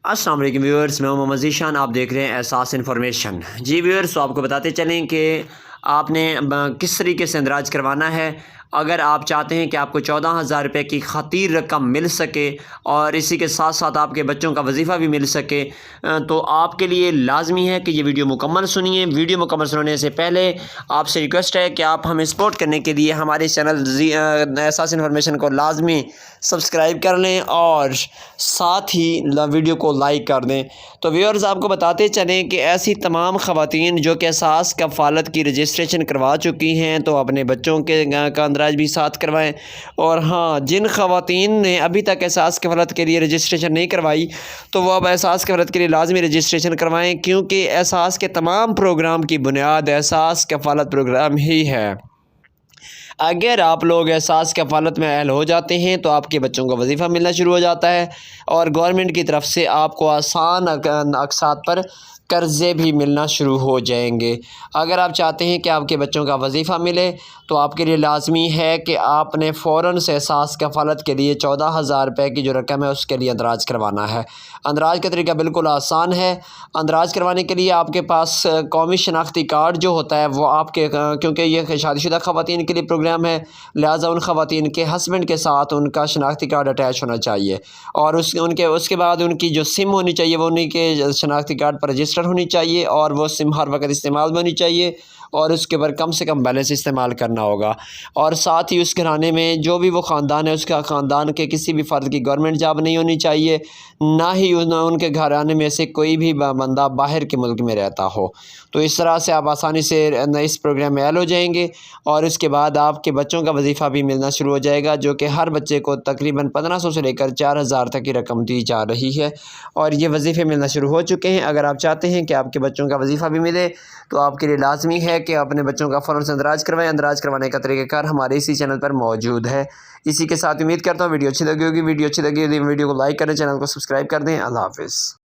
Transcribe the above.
अस्सलाम वालेकुम व्यूअर्स, मैं मोहम्मद ज़ीशान। आप देख रहे हैं एहसास इन्फॉर्मेशन। जी व्यूअर्स, तो आपको बताते चलें कि आपने किस तरीके से इंदराज करवाना है। अगर आप चाहते हैं कि आपको 14,000 रुपये की खातिर रकम मिल सके और इसी के साथ साथ आपके बच्चों का वजीफ़ा भी मिल सके, तो आपके लिए लाजमी है कि ये वीडियो मुकम्मल सुनिए। वीडियो मुकम्मल सुनने से पहले आपसे रिक्वेस्ट है कि आप हमें सपोर्ट करने के लिए हमारे चैनल एहसास इन्फॉर्मेशन को लाजमी सब्सक्राइब कर लें और साथ ही वीडियो को लाइक कर दें। तो व्यूअर्स, आपको बताते चलें कि ऐसी तमाम ख़वातीन जो कि एहसास कफ़ालत की रजिस्ट्रेशन करवा चुकी हैं, तो अपने बच्चों के का अंदराज भी साथ करवाएं। और हाँ, जिन ख़वातीन ने अभी तक एहसास कफ़ालत के लिए रजिस्ट्रेशन नहीं करवाई, तो वो अब एहसास कफ़ालत के लिए लाजमी रजिस्ट्रेशन करवाएं, क्योंकि एहसास के तमाम प्रोग्राम की बुनियाद एहसास कफ़ालत प्रोग्राम ही है। अगर आप लोग एहसास कफ़ालत में अहल हो जाते हैं तो आपके बच्चों को वजीफ़ा मिलना शुरू हो जाता है और गवर्नमेंट की तरफ से आपको आसान अक़सात पर कर्ज़े भी मिलना शुरू हो जाएंगे। अगर आप चाहते हैं कि आपके बच्चों का वजीफ़ा मिले, तो आपके लिए लाजमी है कि आपने फ़ौरन से एहसास कफ़ालत के लिए 14,000 रुपये की जो रकम है उसके लिए अंदराज करवाना है। अंदराज का तरीका बिल्कुल आसान है। अंदराज करवाने के लिए आपके पास कौमी शनाख्ती कार्ड जो होता है वो आपके, क्योंकि ये शादीशुदा ख़वातीन के लिए प्रोग्राम है, लिहाजा उन ख़वातीन के हस्बैंड के साथ उनका शनाख्ती कार्ड अटैच होना चाहिए और उसके बाद उनकी जो सिम होनी चाहिए वो उन्हीं के शनाख्ती कार्ड पर रजिस्टर होनी चाहिए और वो सिम हर वक्त इस्तेमाल में होनी चाहिए और उसके ऊपर कम से कम बैलेंस इस्तेमाल करना होगा। और साथ ही उस घराने में जो भी वो ख़ानदान है, उसका ख़ानदान के किसी भी फ़र्द की गवर्नमेंट जॉब नहीं होनी चाहिए, ना ही उनके घराने में से कोई भी बंदा बाहर के मुल्क में रहता हो। तो इस तरह से आप आसानी से इस प्रोग्राम में ऐड हो जाएंगे और उसके बाद आपके बच्चों का वजीफ़ा भी मिलना शुरू हो जाएगा, जो कि हर बच्चे को तकरीबन 1500 से लेकर 4,000 तक की रकम दी जा रही है और ये वजीफ़े मिलना शुरू हो चुके हैं। अगर आप चाहते हैं कि आपके बच्चों का वजीफ़ा भी मिले, तो आपके लिए लाजमी है कि अपने बच्चों का फ़ौरन से अंदराज करवाएं। अंदराज करवाने का तरीक़ाकार हमारे इसी चैनल पर मौजूद है। इसी के साथ उम्मीद करता हूँ वीडियो अच्छी लगी होगी। वीडियो अच्छी लगी तो वीडियो को लाइक करें, चैनल को सब्सक्राइब कर दें। अल्लाह हाफ़िज़।